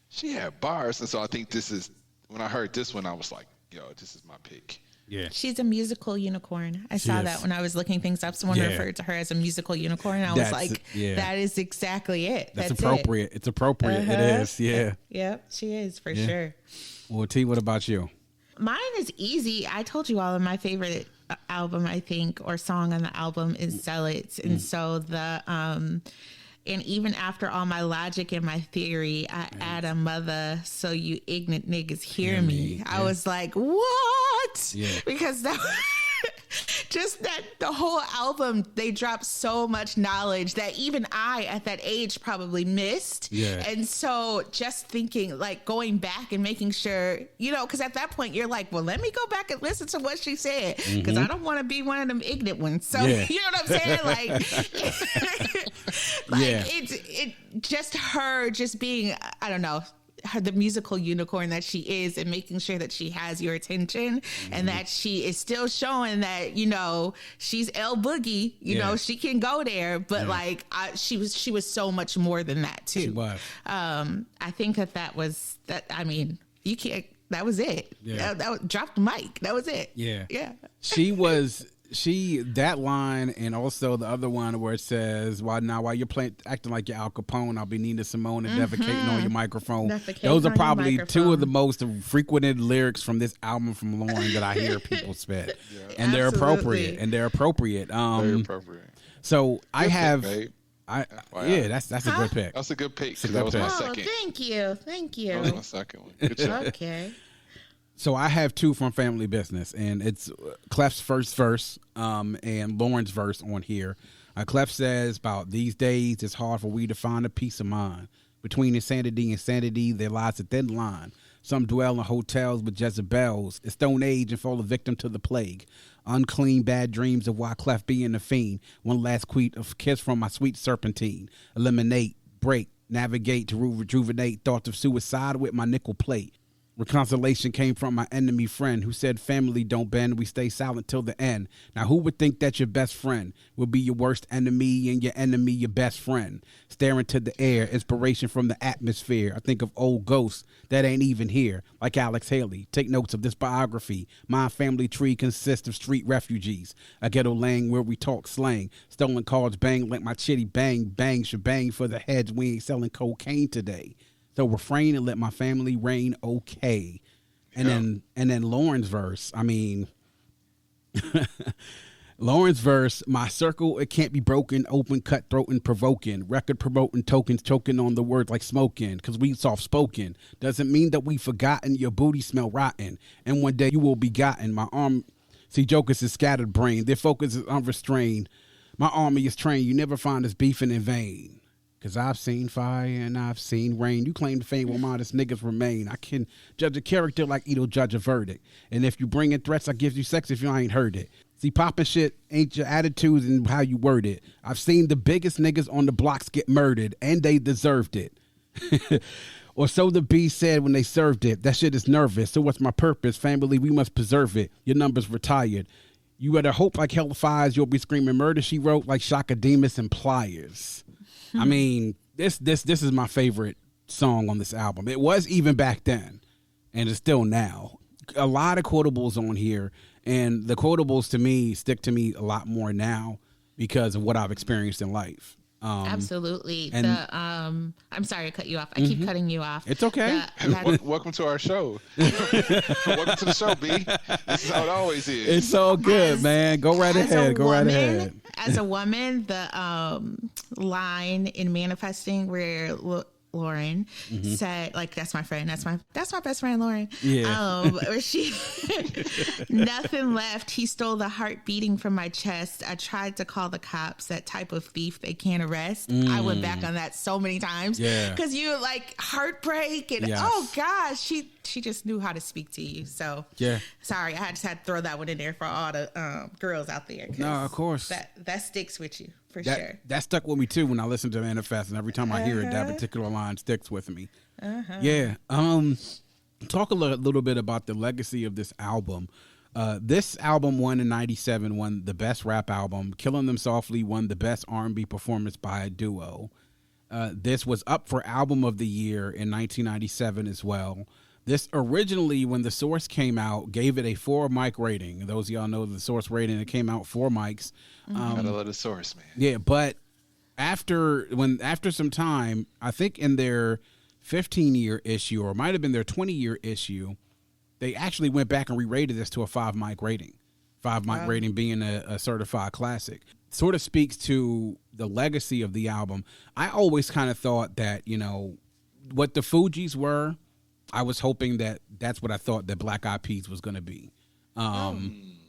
She had bars, and so I think this is when I heard this one, I was like, yo, this is my pick. Yeah. She's a musical unicorn. I saw that when I was looking things up. Someone referred to her as a musical unicorn. And I was like, that is exactly it. That's appropriate. It's appropriate. It is. Yeah. Yep, she is for sure. Well, T, what about you? Mine is easy. I told you all of my favorite album, I think, or song on the album is Zealots. And so and even after all my logic and my theory, I add a mother so you ignorant niggas hear me. I was like, what? Yeah. Because that just that the whole album, they dropped so much knowledge that even I at that age probably missed. Yeah. And so just thinking, like going back and making sure, you know, because at that point you're like, well, let me go back and listen to what she said, because I don't want to be one of them ignorant ones. So you know what I'm saying? Like, it just her just being, I don't know, her, the musical unicorn that she is, and making sure that she has your attention and that she is still showing that, you know, she's El Boogie, you know, she can go there, but like she was so much more than that too. She was. I think that was that. I mean, you can't. That was it. Yeah. That dropped the mic. That was it. Yeah. Yeah. That line, and also the other one where it says, while you're acting like you're Al Capone, I'll be Nina Simone and defecating on your microphone. Those are probably two of the most frequented lyrics from this album from Lauren that I hear people spit. And they're appropriate. Very appropriate. So I have pick, that's a good pick. That's a good pick. That's a That was good my pick. second. Thank you. That was my second one. Good job. Okay. So I have two from Family Business, and it's Clef's first verse and Lauren's verse on here. Clef says, about these days, it's hard for we to find a peace of mind. Between insanity and sanity, there lies a thin line. Some dwell in hotels with Jezebels, a stone age and fall a victim to the plague. Unclean, bad dreams of why Clef being a fiend. One last kiss from my sweet serpentine. Eliminate, break, navigate to rejuvenate thoughts of suicide with my nickel plate. Reconciliation came from my enemy friend who said family don't bend, we stay silent till the end. Now who would think that your best friend will be your worst enemy and your enemy your best friend? Staring to the air, inspiration from the atmosphere. I think of old ghosts that ain't even here, like Alex Haley. Take notes of this biography. My family tree consists of street refugees. A ghetto lang where we talk slang. Stolen cars bang like my chitty bang, bang shebang for the heads. We ain't selling cocaine today. So refrain and let my family reign okay. And then Lauren's verse, I mean, Lauren's verse, my circle, it can't be broken, open, cutthroat, and provoking. Record promoting tokens, choking on the words like smoking, because we soft-spoken. Doesn't mean that we forgotten, your booty smell rotten. And one day you will be gotten. My arm, see, jokers is scattered brain. Their focus is unrestrained. My army is trained. You never find us beefing in vain. Because I've seen fire and I've seen rain. You claim to fame while modest niggas remain. I can judge a character like Edo judge a verdict. And if you bring in threats, I give you sex if you ain't heard it. See, poppin' shit ain't your attitudes and how you word it. I've seen the biggest niggas on the blocks get murdered, and they deserved it. Or so the B said when they served it. That shit is nervous. So what's my purpose? Family, we must preserve it. Your number's retired. You better hope like hellfires you'll be screaming murder, she wrote, like Shaka Demus and Pliers. I mean, this is my favorite song on this album. It was even back then, and it's still now. A lot of quotables on here, and the quotables to me stick to me a lot more now because of what I've experienced in life. Absolutely. And I'm sorry to cut you off. I keep cutting you off. It's okay. Welcome to our show. Welcome to the show, B. This is how it always is. It's all good, man. Go right ahead. Go right ahead. As a woman, the line in Manifesting where Lauren said, like, that's my friend. That's my best friend, Lauren. Yeah. Where she, nothing left. He stole the heart beating from my chest. I tried to call the cops. That type of thief they can't arrest. I went back on that so many times. Yeah. Because you like heartbreak and oh gosh, she just knew how to speak to you. So yeah. Sorry, I just had to throw that one in there for all the girls out there. No, of course. That sticks with you. For sure. That stuck with me too when I listened to Manifest, and every time I hear it, that particular line sticks with me. Yeah. Talk a little bit about the legacy of this album. This album won in 97, won the best rap album. Killing Them Softly won the best R&B performance by a duo. This was up for album of the year in 1997 as well. This originally, when The Source came out, gave it a 4 mic rating. Those of y'all know the Source rating, it came out 4 mics. Gotta love the Source, man. Yeah, but after some time, I think in their 15-year issue, or it might have been their 20-year issue, they actually went back and re-rated this to a 5 mic rating. 5 mic rating being a certified classic. Sort of speaks to the legacy of the album. I always kind of thought that, you know, what the Fugees were, I was hoping that that's what I thought that Black Eyed Peas was going to be.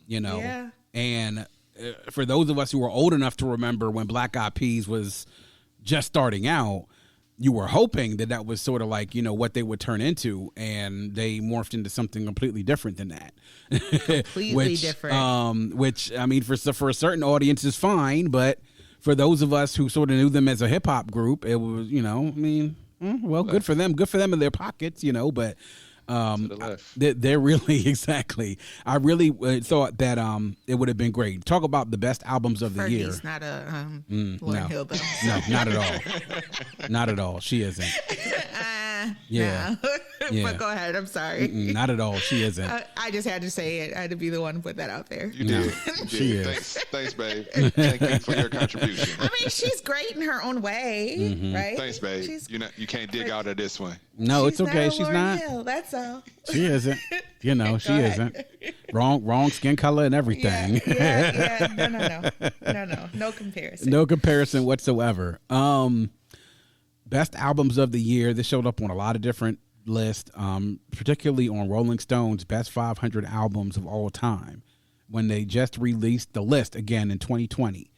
You know, and for those of us who are old enough to remember when Black Eyed Peas was just starting out, you were hoping that that was sort of like, you know, what they would turn into, and they morphed into something completely different than that. Completely different. Which, I mean, for a certain audience is fine, but for those of us who sort of knew them as a hip hop group, it was, you know, I mean, well, good for them in their pockets, you know, but they're really exactly. I really thought that it would have been great. Talk about the best albums of the year. Fergie's not a Lauryn Hill, though. No, not at all. Not at all. She isn't. Yeah. No. Yeah. But go ahead. I'm sorry. Not at all. She isn't. I just had to say it. I had to be the one to put that out there. You did. She is. Thanks, babe. Thank you for your contribution. I mean, she's great in her own way, right? Thanks, babe. You can't dig out of this one. No, it's okay. She's Lauryn not. Hill, that's all. She isn't. You know, she isn't. Wrong skin color and everything. Yeah. No comparison. No comparison whatsoever. Best albums of the year. This showed up on a lot of different lists, particularly on Rolling Stone's Best 500 Albums of All Time. When they just released the list again in 2020,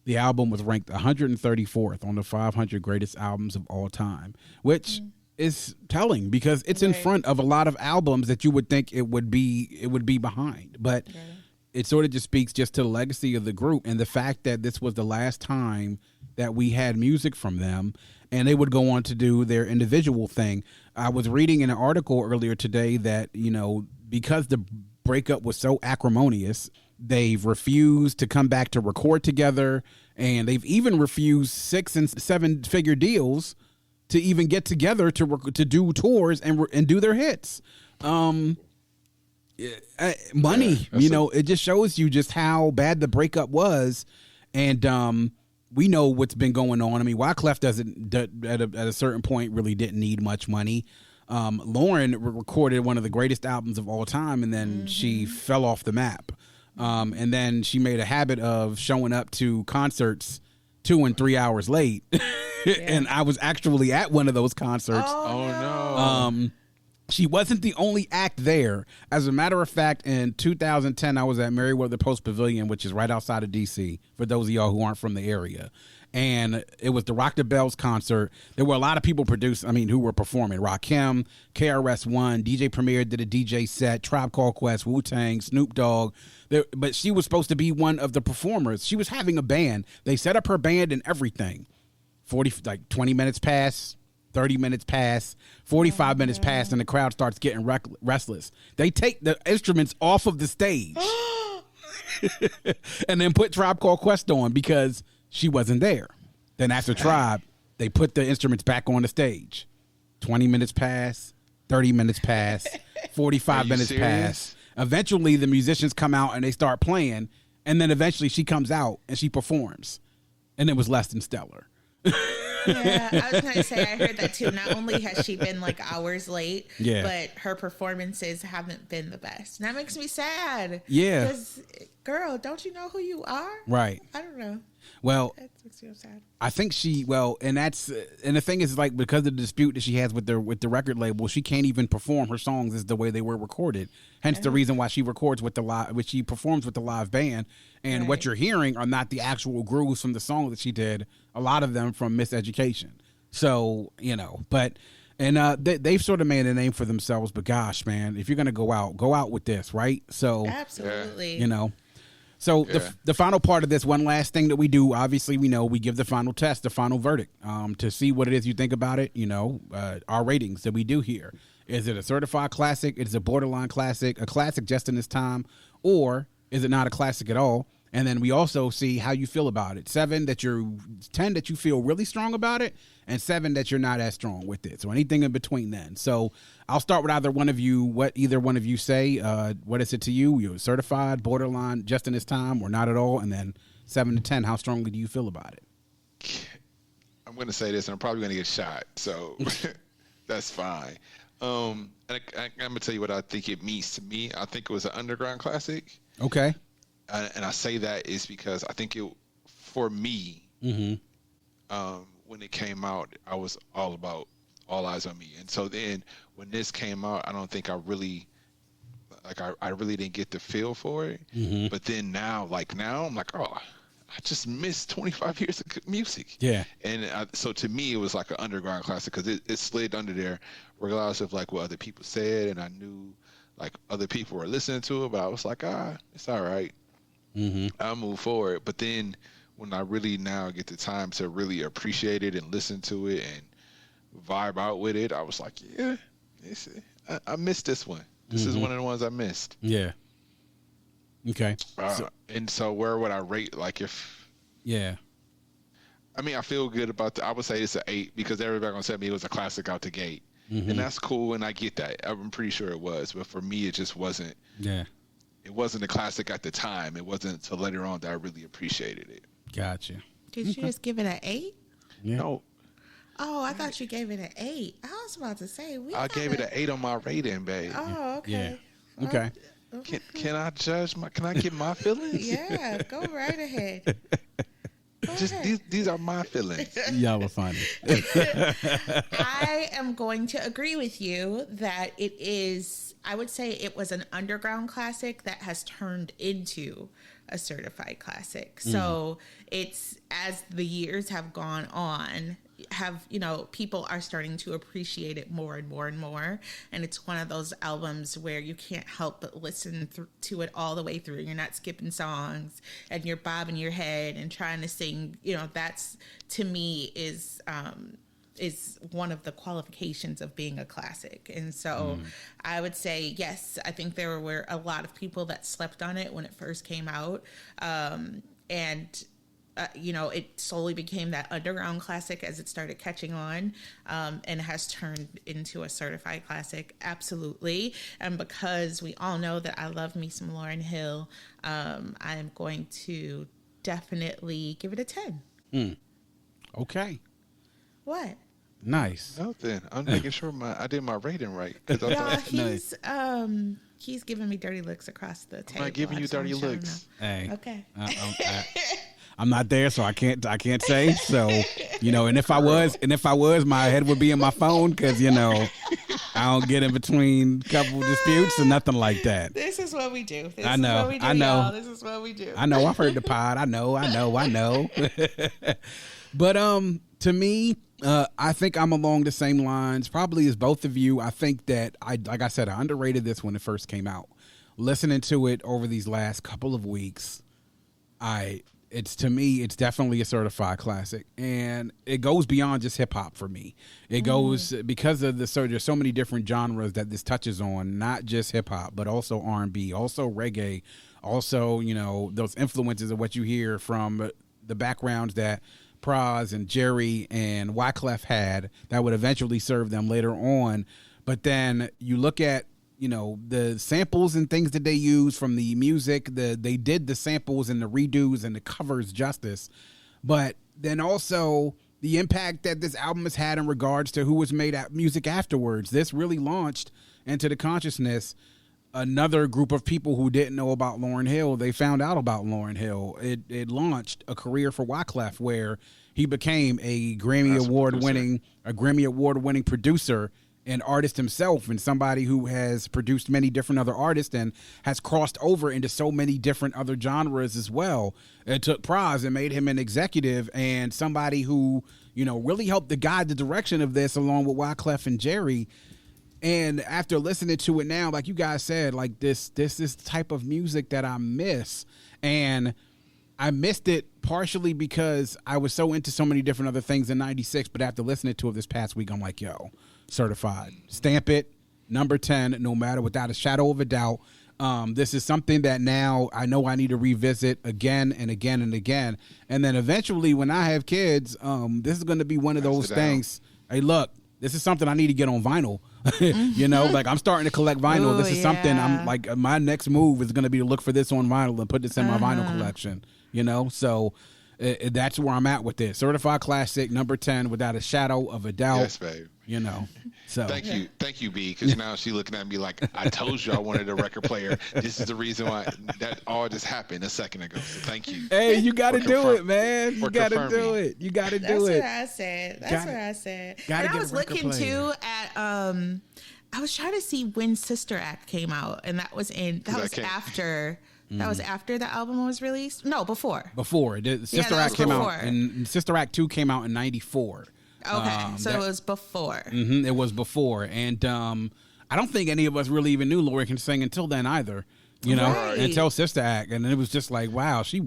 the album was ranked 134th on the 500 greatest albums of all time, which is telling because it's in front of a lot of albums that you would think it would be behind. But it sort of just speaks just to the legacy of the group and the fact that this was the last time that we had music from them, and they would go on to do their individual thing. I was reading in an article earlier today that, you know, because the breakup was so acrimonious, they've refused to come back to record together, and they've even refused 6- and 7-figure deals to even get together to do tours and do their hits. Money, you know, it just shows you just how bad the breakup was, and we know what's been going on. I mean, Wyclef doesn't at a certain point really didn't need much money. Lauren recorded one of the greatest albums of all time, and then she fell off the map. And then she made a habit of showing up to concerts 2 and 3 hours late. And I was actually at one of those concerts. Oh no. She wasn't the only act there. As a matter of fact, in 2010, I was at Merriweather Post Pavilion, which is right outside of D.C., for those of y'all who aren't from the area. And it was the Rock the Bells concert. There were a lot of people who were performing. Rakim, KRS-One, DJ Premier did a DJ set, Tribe Called Quest, Wu-Tang, Snoop Dogg. But she was supposed to be one of the performers. She was having a band. They set up her band and everything. 20 minutes pass. 30 minutes pass, 45 minutes pass, and the crowd starts getting restless. They take the instruments off of the stage and then put Tribe Called Quest on because she wasn't there. Then after Tribe, they put the instruments back on the stage. 20 minutes pass, 30 minutes pass, 45 minutes pass. Eventually, the musicians come out and they start playing, and then eventually she comes out and she performs. And it was less than stellar. Yeah, I was going to say, I heard that too. Not only has she been like hours late, but her performances haven't been the best. And that makes me sad. Yeah. Because, girl, don't you know who you are? Right. I don't know. Well, That makes me sad. I think and the thing is, like, because of the dispute that she has with the record label, she can't even perform her songs as the way they were recorded. Hence the reason why she records which she performs with the live band. And what you're hearing are not the actual grooves from the song that she did. A lot of them from Miseducation. So, you know, they've sort of made a name for themselves. But gosh, man, if you're gonna go out with this, right? So, absolutely, you know. So the final part of this, one last thing that we do, obviously, we give the final test, the final verdict, to see what it is you think about it. You know, our ratings that we do here. Is it a certified classic? Is it a borderline classic? A classic just in its time? or is it not a classic at all? And then we also see how you feel about it. 10 that you feel really strong about it, and 7 that you're not as strong with it. So anything in between then. So I'll start with either one of you. What either one of you say? What is it to you? You're certified, borderline, just in this time, or not at all? And then 7 to 10, how strongly do you feel about it? I'm going to say this, and I'm probably going to get shot, so that's fine. And I'm going to tell you what I think it means to me. I think it was an underground classic. Okay. And I say that is because I think for me, when it came out, I was all about All Eyes on Me. And so then when this came out, I don't think I really didn't get the feel for it. But then now I'm like, oh, I just missed 25 years of music. Yeah. And so to me, it was like an underground classic because it slid under there regardless of like what other people said. And I knew like other people were listening to it, but I was like, it's all right. I'll move forward. But then when I really now get the time to really appreciate it and listen to it and vibe out with it, I was like, yeah, I missed this one. This is one of the ones I missed. Yeah. Okay. And so where would I rate, like if... Yeah. I mean, I feel good about I would say it's an 8 because everybody going to tell me it was a classic out the gate. And that's cool, and I get that. I'm pretty sure it was. But for me, it just wasn't... Yeah. It wasn't a classic at the time. It wasn't until later on that I really appreciated it. Gotcha. Did you just give it an 8? Yeah. No. Oh, I thought you gave it an 8. I was about to say I gave it an 8 on my rating, babe. Oh, okay. Yeah. Okay. Can I judge can I get my feelings? Yeah, go right ahead. Just these are my feelings. Y'all were funny. I am going to agree with you that it is, I would say it was an underground classic that has turned into a certified classic. So it's, as the years have gone on, people are starting to appreciate it more and more and more. And it's one of those albums where you can't help but listen to it all the way through. You're not skipping songs and you're bobbing your head and trying to sing. That's, to me, is one of the qualifications of being a classic. And so I would say, yes, I think there were a lot of people that slept on it when it first came out. It slowly became that underground classic as it started catching on, and has turned into a certified classic. Absolutely. And because we all know that I love me some Lauryn Hill, I am going to definitely give it a 10. Okay. What? Nice. Nothing. I'm making sure I did my rating right. He's giving me dirty looks across the table. I'm not giving you dirty looks. Hey. Okay. I'm not there, so I can't say. So, and if I was, my head would be in my phone because, I don't get in between couple disputes or nothing like that. This is what we do. I know. This is what we do. I know. I've heard the pod. I know. But to me, I think I'm along the same lines, probably as both of you. I think that like I said, I underrated this when it first came out. Listening to it over these last couple of weeks, it's definitely a certified classic, and it goes beyond just hip hop for me. It goes because of there's so many different genres that this touches on, not just hip hop, but also R&B, also reggae, also those influences of what you hear from the backgrounds that Pras and Jerry and Wyclef had that would eventually serve them later on. But then you look at the samples and things that they use from the music, they did the samples and the redos and the covers justice. But then also the impact that this album has had in regards to who was made music afterwards. This really launched into the consciousness another group of people who didn't know about Lauryn Hill. They found out about Lauryn Hill. It launched a career for Wyclef where he became a Grammy Award winning producer and artist himself, and somebody who has produced many different other artists and has crossed over into so many different other genres as well. It took Pras and made him an executive and somebody who, really helped to guide the direction of this along with Wyclef and Jerry. And after listening to it now, like you guys said, like this is the type of music that I miss. And I missed it partially because I was so into so many different other things in 96, but after listening to it this past week, I'm like, certified. Stamp it, number 10, no matter, without a shadow of a doubt. This is something that now I know I need to revisit again and again and again. And then eventually when I have kids, this is going to be one of those things. Hey, look, this is something I need to get on vinyl. You know, like I'm starting to collect vinyl. Ooh, this is something I'm like, my next move is going to be to look for this on vinyl and put this in my vinyl collection, you know? So that's where I'm at with it. Certified classic, number 10, without a shadow of a doubt. Yes, babe. You know, so thank you, B. Because now she looking at me like, I told you I wanted a record player. This is the reason why that all just happened a second ago. So thank you. Hey, you got to do it, man. You got to do it. You got to do it. That's what I said. That's what I said. And I was looking player. too at I was trying to see when Sister Act came out, and that was after. That was after the album was released? No, before. Before. Sister Act came out, and Sister Act 2 came out in 94. Okay, so it was before. It was before. And I don't think any of us really even knew Lori can sing until then either, you know, until Sister Act. And it was just like, wow, she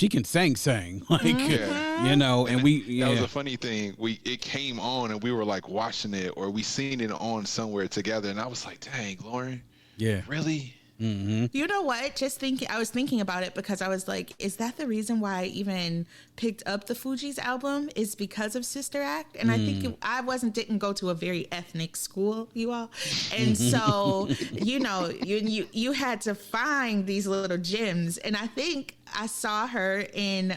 can sing. Like, you know, and that was a funny thing. It came on and we were like watching it, or we seen it on somewhere together. And I was like, dang, Lauren. Yeah. Really? Mm-hmm. You know what? I was thinking about it because I was like, is that the reason why I even picked up the Fugees album? Is because of Sister Act? And I think I didn't go to a very ethnic school, you all, and so you know, you had to find these little gems, and I think I saw her in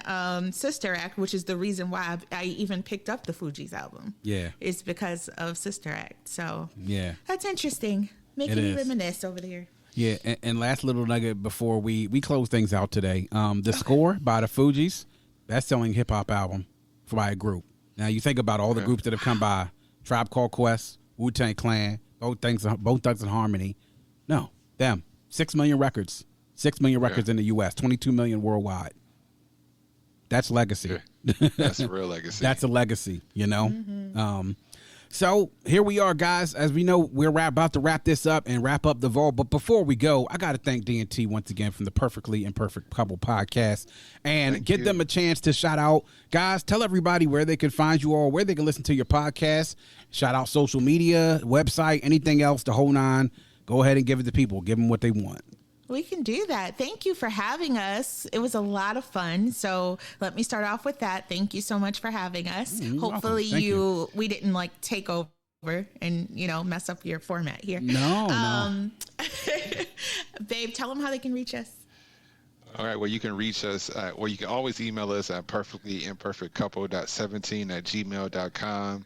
Sister Act, which is the reason why I even picked up the Fugees album. Yeah, it's because of Sister Act. So yeah, that's interesting. Making me reminisce over there. Yeah, and last little nugget before we close things out today. The Score by the Fugees, best-selling hip-hop album by a group. Now, you think about all the groups that have come by, Tribe Called Quest, Wu-Tang Clan, Both Thugs and Harmony. No, them. 6 million records. 6 million records in the U.S., 22 million worldwide. That's legacy. That's a real legacy. That's a legacy, you know? So here we are, guys. As we know, we're about to wrap this up and wrap up the vault. But before we go, I got to thank D&T once again from the Perfectly Imperfect Couple podcast and give them a chance to shout out. Guys, tell everybody where they can find you all, where they can listen to your podcast. Shout out social media, website, anything else, the whole nine. Go ahead and give it to people. Give them what they want. We can do that. Thank you for having us. It was a lot of fun. So let me start off with that. Thank you so much for having us. Hopefully we didn't like take over and, you know, mess up your format here. No. Babe, tell them how they can reach us. All right. Well, you can reach us, or you can always email us at perfectlyimperfectcouple.17@gmail.com.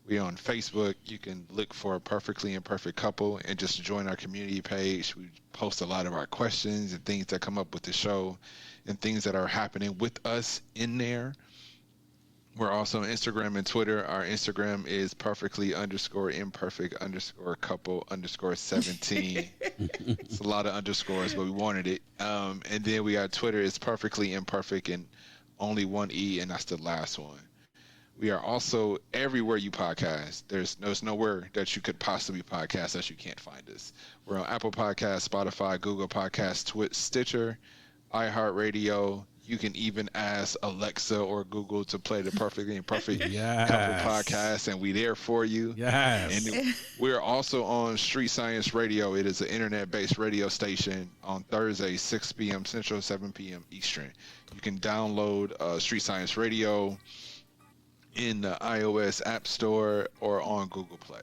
We're on Facebook. You can look for Perfectly Imperfect Couple and just join our community page. We post a lot of our questions and things that come up with the show and things that are happening with us in there. We're also on Instagram and Twitter. Our Instagram is perfectly_imperfect_couple_17. It's a lot of underscores, but we wanted it. And then we got Twitter is Perfectly Imperfect and only one E, and that's the last one. We are also everywhere you podcast. There's nowhere that you could possibly podcast that you can't find us. We're on Apple Podcasts, Spotify, Google Podcasts, Stitcher, iHeartRadio. You can even ask Alexa or Google to play the Perfectly Imperfect Couple podcast, and we there for you. Yes. And we're also on Street Science Radio. It is an internet-based radio station on Thursday, 6 p.m. Central, 7 p.m. Eastern. You can download Street Science Radio in the iOS App Store or on Google Play.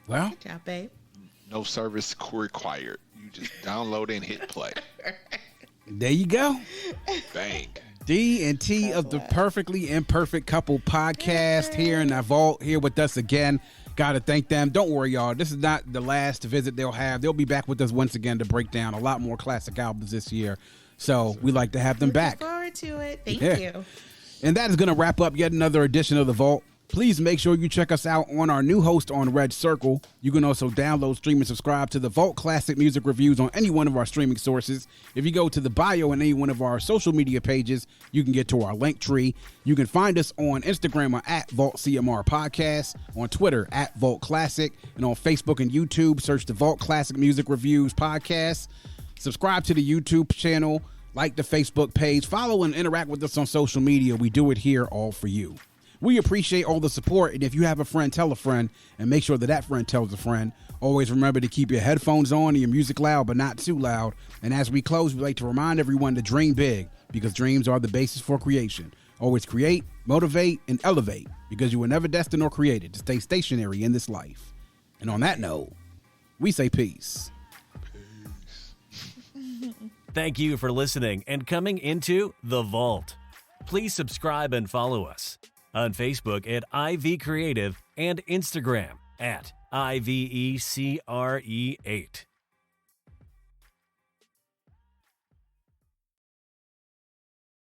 Well, good job, babe. No service required. You just download and hit play. There you go. Bang. D&T of the Perfectly Imperfect Couple podcast here in the vault, here with us again. Got to thank them. Don't worry, y'all. This is not the last visit they'll have. They'll be back with us once again to break down a lot more classic albums this year. So we like to have them back. Looking forward to it. Thank you. And that is going to wrap up yet another edition of The Vault. Please make sure you check us out on our new host on Red Circle. You can also download, stream, and subscribe to The Vault Classic Music Reviews on any one of our streaming sources. If you go to the bio in any one of our social media pages, you can get to our link tree. You can find us on Instagram at Vault CMR Podcast, on Twitter at Vault Classic, and on Facebook and YouTube, search The Vault Classic Music Reviews Podcast. Subscribe to the YouTube channel. Like the Facebook page, follow and interact with us on social media. We do it here all for you. We appreciate all the support, and if you have a friend, tell a friend, and make sure that friend tells a friend. Always remember to keep your headphones on and your music loud, but not too loud. And as we close, we'd like to remind everyone to dream big, because dreams are the basis for creation. Always create, motivate, and elevate, because you were never destined or created to stay stationary in this life. And on that note, we say peace. Thank you for listening and coming into The Vault. Please subscribe and follow us on Facebook at IV Creative and Instagram at IVECRE8.